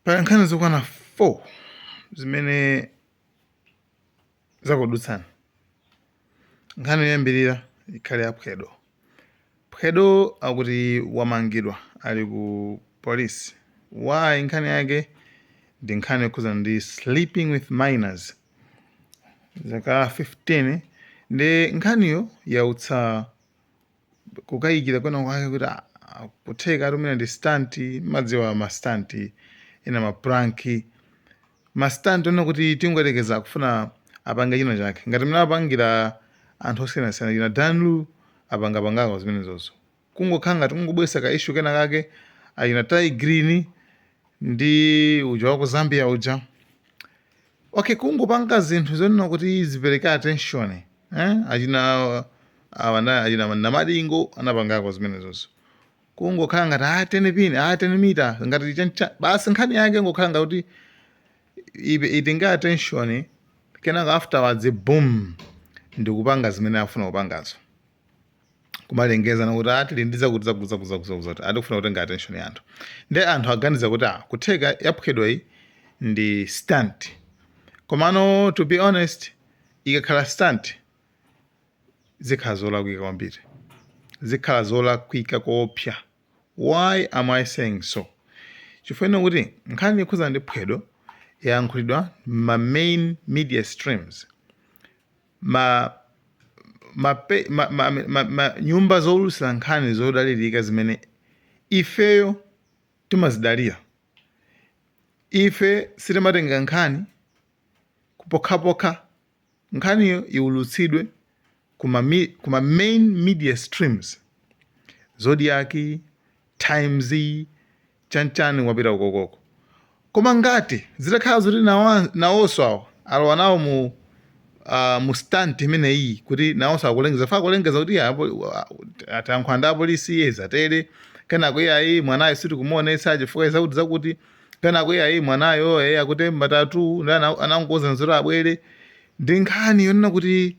Pali nkhani zokwana 4 zimene zakudutsani. Nkhani yoyambirira ikhale ya Phedo. Phedo akuti wamangidwa ali ku polisi. Why nkhani yake ndi nkhani yokhudzana ndi sleeping with minors. Zaka 15 ndi nkhaniyo yautsa kukayikira kwena kwake kuti kutheka atumira ndi stanti, madziwa mastanti ena mapranki. Mastanti ona kuti tingoyerekeza kufuna apanga china chake. Ngati mna apangira anthu osiyanasiyana china Danlu apangapangako zimenezozo. Kungokhala ngati kungobwesa ka issue kena kake achina Tai Green ndi uja wa ku Zambia uja. Okay, kungopanga zinthu zonena kuti zipereka attention. Achina Namadingo anapangako zimenezozo. Kungokhala ngati 10 pini 10 mita ngati chancha basi nkhani yake ngokhala ngati itinga attention kenaka afterwards boom ndikupanga zimene afuna kupangazo. Kumalengeza nakuti atilindiza kuti zakuzati atikufuna kutenga attention ya anthu. Ndi anthu aganiza kuti kutheka yaphedwa iyi ndi stunt. Komano to be honest ikakhala stunt zikhala zolakwika kwambiri. Zikhala zolakwika koopsa. Why am I saying so? Chifukwa kuti nkhani ikhudzana ndi Phedo yayankhulidwa ma main media streams. Nyumba zolutsira nkhani zodalirika zimene ifeyo timazidalira. Ife sitimatenga nkhani kupokhapokha. Nkhaniyo iwulutsidwe kuma main media streams. Zodiac, Times, chanchani wapita ukokoko. Koma ngati zitakhala zoti nawonso awo alowa nawo mu stunt imene iyi kuti nawonso akulengeza fa kulengeza kuti atankhwa ndi apolisi yezatere kenako iyayi mwanayo sitikumuonetsa chifukwa zakuti kenako iyayi mwanayo akuti matatu anangoza nziro abwere. Ndi nkhani yonena kuti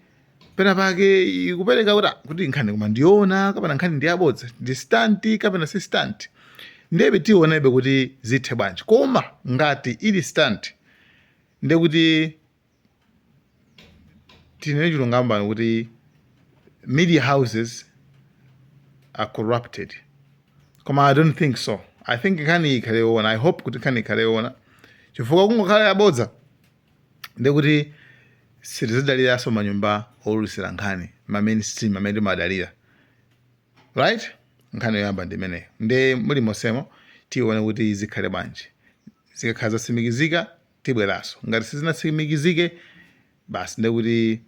pena pake ikupereka kuti nkhani koma ndiona kapena nkhani ndi yabodza ndi stunt kapena si stunt. Ndebe tionebe kuti zithe bwanji. Koma ngati ili stunt ndi kuti tinene chilungamo kuti media houses are corrupted. Koma I don't think so. I think nkhani ikhale yoona. I hope kuti nkhani ikhale yoona. Chifukwa kungokhala yabodza ndi kuti sitizidaliraso manyumba olutsira nkhani ma mainstream amene timadalira. Right? Nkhani yoyamba ndi imeneyo. Ndi muli mosemo tione kuti zikhale bwanji. Zikakhala zatsimikizika tibweraso. Ngati sizinatsimikizike basi ndi kuti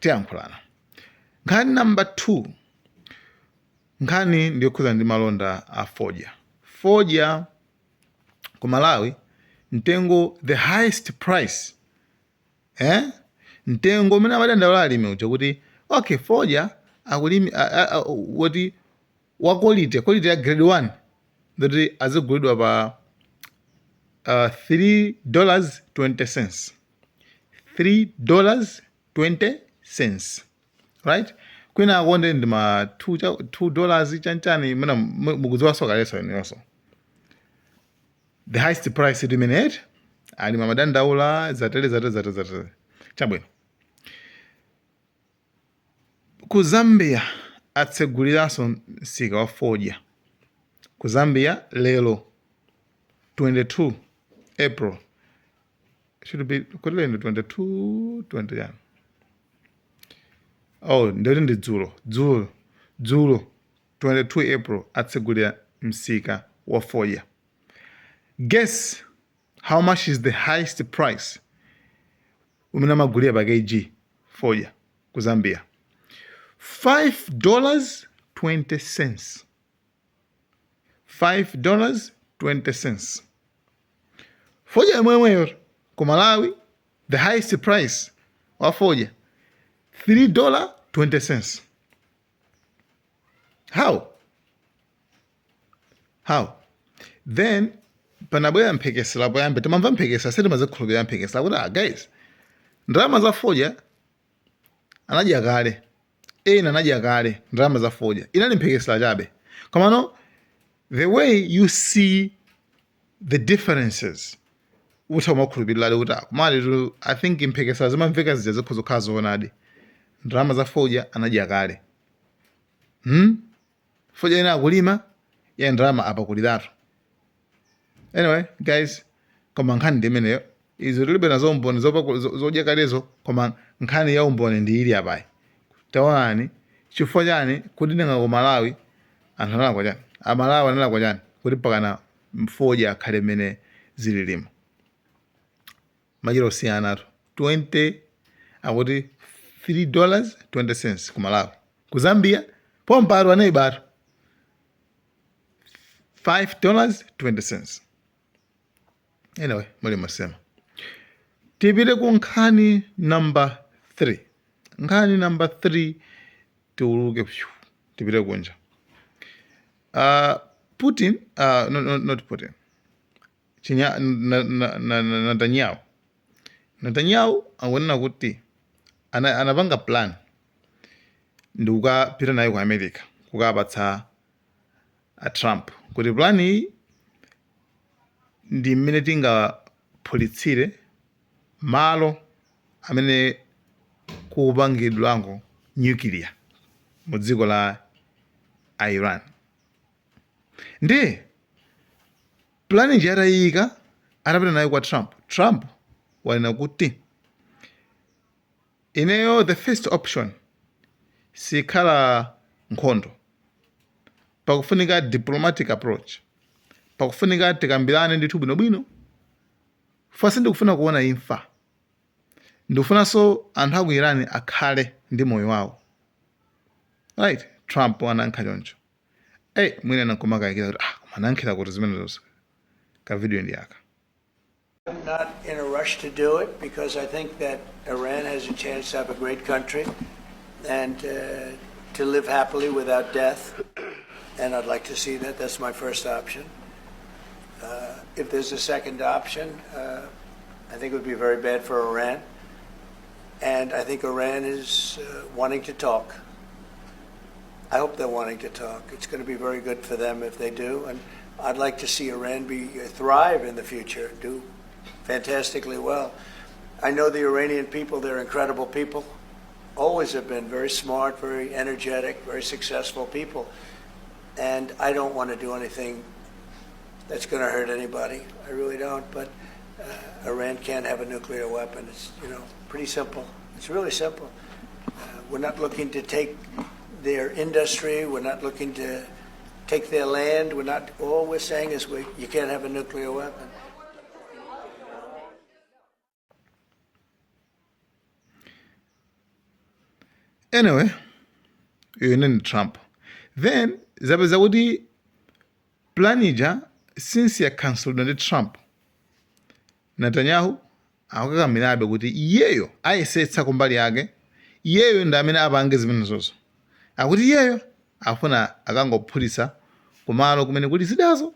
tiyankhulana. Nkhani number 2. Nkhani ndiyokhudzana ndi malonda a fodya. Fodya ku Malawi mtengo the highest price. Mtengo umene amadandaula alimi uja kuti okay fodya akulimi woti wa quality ya grade 1 that azigulidwa pa $3.20. $3.20. Right? Kwina akonde ndi ma $2 chanchani mena mukudziwa soka leso yonso. The highest price eliminate ali mamadandaula zatele. Chabwino. Ku Zambia atseguliranso msika wa fodya. Ku Zambia lelo 22 April. Should be kutile ndi 22 20. Oh, ndi dzulo 22 April atsegulira msika wa fodya. Guess how much is the highest price umene amagulira pa kg fodya ku Zambia? $5.20. $5.20. Fodya yomweyo ku Malawi the highest price wa fodya $3.20. How? Then panabwera mphekesera poyambe timamva mphekesera sitimazikhulupirira mphekesera kuti guys ndalama za fodya anadya kale. Ena anadya kale ndalama za fodya inali mphekesera chabe. Komano the way you see the differences utha umakhulupirira kuti kumali I think mphekesera zimamveka zija zikhoza kukhala zoonadi. Ndalama za fodya anadya kale. Fodya ina akulima ya ndalama apakuliratu. Anyway guys, koma nkhani ndi imeneyo. Izo tilibe nazo umboni zodya kalezo, koma nkhani ya umboni ndi ili apayi. Taonani chifukwa chani kuti nanga ku Malawi anthu analakwa chani, Amalawi analakwa chani kuti pakana fodya akhale mmene zililimo. Machiro osiyanatu 20 akuti $3.20 ku Malawi. Ku Zambia pompatu anayibatu $5.20. Anyway, muli masema. Tipite ku nkhani number 3. Nkhani number 3 tiuluke tipite kunja. Putin, not Putin. Netanyahu akunena kuti anapanga plan ndi kukapita nayo ku America kukapatsa Trump kuti plan iyi ndi mmene tingaphulitsire malo amene kupangidwango nuclear mu dziko la Iran. Ndi plan iji atayika atapita nayo kwa Trump wanena kuti ineyo the first option sikhala nkhondo, pakufunika diplomatic approach, pakufunika tikambirane ndithu bwinobwino. Fasi ndikufuna kuona imfa, ndikufunanso anthu aku Iran akhale ndi moyo wawo. Right, Trump anankha choncho. Mwina nankomakayikira kuti kumanankhira kuti zimenezo ka video ndi aka. I'm not in a rush to do it because I think that Iran has a chance to have a great country and to live happily without death. And I'd like to see that. That's my first option. If there's a second option, I think it would be very bad for Iran. And I think Iran is wanting to talk. I hope they're wanting to talk. It's going to be very good for them if they do. And I'd like to see Iran thrive in the future, do fantastically well. I know the Iranian people, they're incredible people. Always have been very smart, very energetic, very successful people. And I don't want to do anything that's going to hurt anybody. I really don't. But Iran can't have a nuclear weapon. It's, pretty simple. It's really simple. We're not looking to take their industry. We're not looking to take their land. All we're saying is you can't have a nuclear weapon. Anyway, in Trump. Then, zapeza kuti plan ija since ya cancelled ndi Trump, Netanyahu akukakamirabe kuti iyeyo ayesetsa kumbali yake, iyeyo ndi amene apange zimenezozo. Akuti iyeyo afuna akangophulitsa kumalo kumene kuti zidazo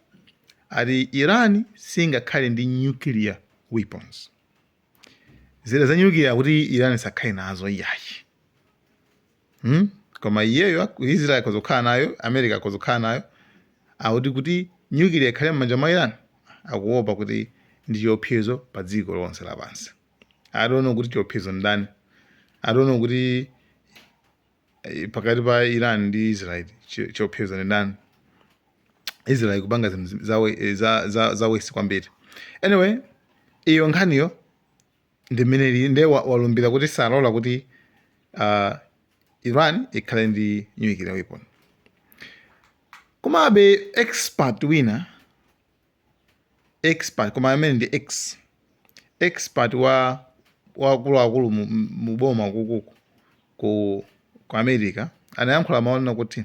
ati Iran singakhale ndi nuclear weapons. Zida za nuclear kuti Iran sakhale nazo iyayi. Koma iyeyo Israel akozokhala nayo, America akozokhala nayo, akuti kuti nuclear ikhale m'manja mwa Iran akuopa kuti ndi chiopsezo pa dziko lonse lapansi. I don't know kuti chiopsezo ndani. I don't know kuti pakati pa Iran ndi Israel chiopsezo ndi ndani. Israel kupanga za wesi kwambiri. Anyway, iyo nkhaniyo ndi mmene ndi walumbira kuti salola kuti Iran ikhale ndi nuclear weapon. Komabe expert wina, koma amene ndi expert wa akuluakulu mu boma kukuku ku America anayankhula mawu kuti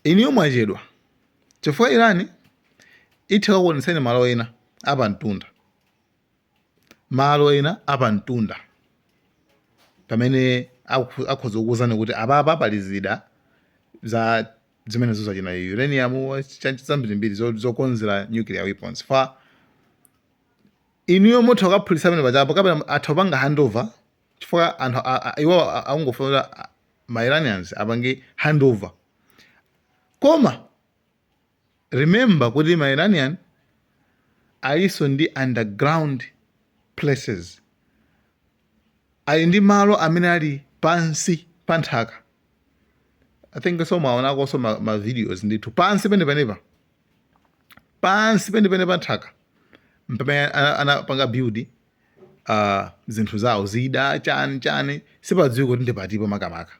iniyo mwachedwa chifukwa Iran itha kuonetsani malo ena apamtunda pamene akhoza kukuwuzani kuti apapa pali zida za zimenezo zachina uranium zambirimbiri zokonzera nuclear weapons. Fa iniyo mutha kukaphulitsa pamene pachapo kapena atha kupanga handover chifukwa anthu iwo akungofuna ma Iranians apange handover. Koma remember kuti ma Iranian aliso ndi underground places, ali ndi malo amene ali pansi pa nthaka. I think so mwaonako so ma videos ndithu pansi penepa pansi penepene pa nthaka mpamene anapanga build zinthu zawo zida chani sipadziwi kuti ndipatipo makamaka,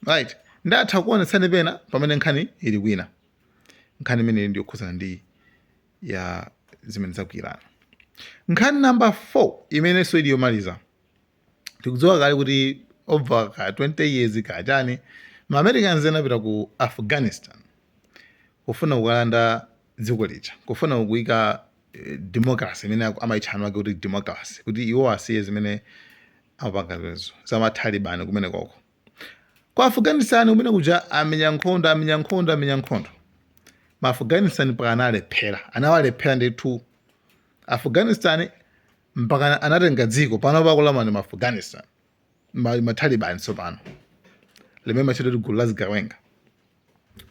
right? Ndatha kuonetsani pena pamene nkhani ili kwina, nkhani imene ndiyokhudzana ndi ya zimene zakuirana. Nkhani number 4 imenenso ili yomaliza, tikudziwa kale kuti over ka 20 years kachani ma Americans anapita ku Afghanistan kufuna kukalanda dziko lija, kufuna kuyika democracy imene amayitchana kuti democracy, kuti iwo asiye zimene amapanga lezo za ma Taliban kumene koko. Kwa Afghanistan kumene kuja amenya nkhondo. Ma Afghanistan mpaka anawalephera ndithu. Afghanistan mpaka anatenga dziko pano pakulamani ma Afghanistan ma Taliban tsopano limene chitoti gulu la zigawenga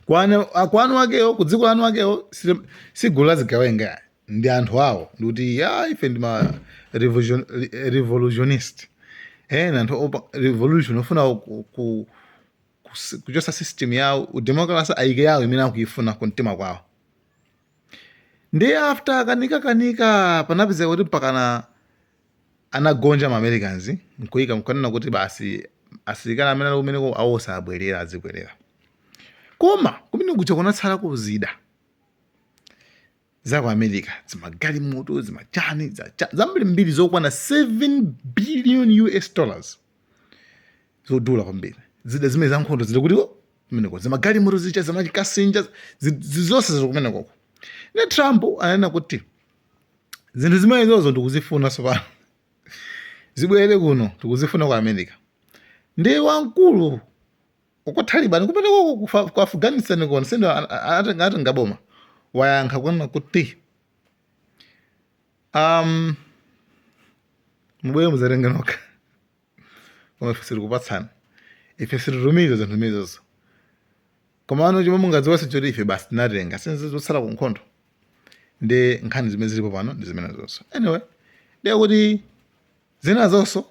kwanu wakewo ku dziko lanu wakewo si gulu la zigawenga, ndi anthu awo, ndikuti ife ndi ma revolutionist anthu revolution ofuna kuchosa system yawo democracy ayike yawo imene akuyifuna kumtima kwawo. Ndi after kanika panapeza kuti pakana anagonja ma Americans nkuyika mkanena kuti basi asilikali amene ali kumeneko awosa abwerera azibwerera. Koma kumene kuja kunatsala kuzida za ku America, zimagalimoto zimachani zambiri zokwana $7 billion zodula kwambiri, zida zimene za nkhondo zili kuti kumeneko zimagalimoto zicha zamachikasinja zonse zili kumeneko. Ne Trump ananena kuti zinthu zimene zozo ndikuzifuna sopano zibwere kuno tikuzifuna ku America. Ndi wamkulu uko Taliban kumeneko ku Afghanistan kona sendo ati ngaboma wayankha kuna kuti mubwere muzatenga nokha, koma ife sitikupatsana, ife sititumiza zinthu zimenezozo, koma ano chomwe mungadziwese choti ife basi tinatenga since zotsala ku nkhondo. Ndi nkhani zimene zilipo pano ndi zimene zonso. Anyway, ndiye kuti zina zonso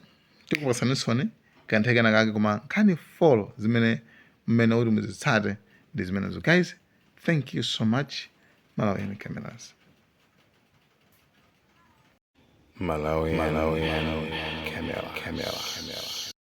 tikupasanisoni kanthawi kena kake, koma nkhani 4 zimene mmene kuti muzitsate ndi zimenezo. Guys, thank you so much. Malawian Cameras. Malawian Camera.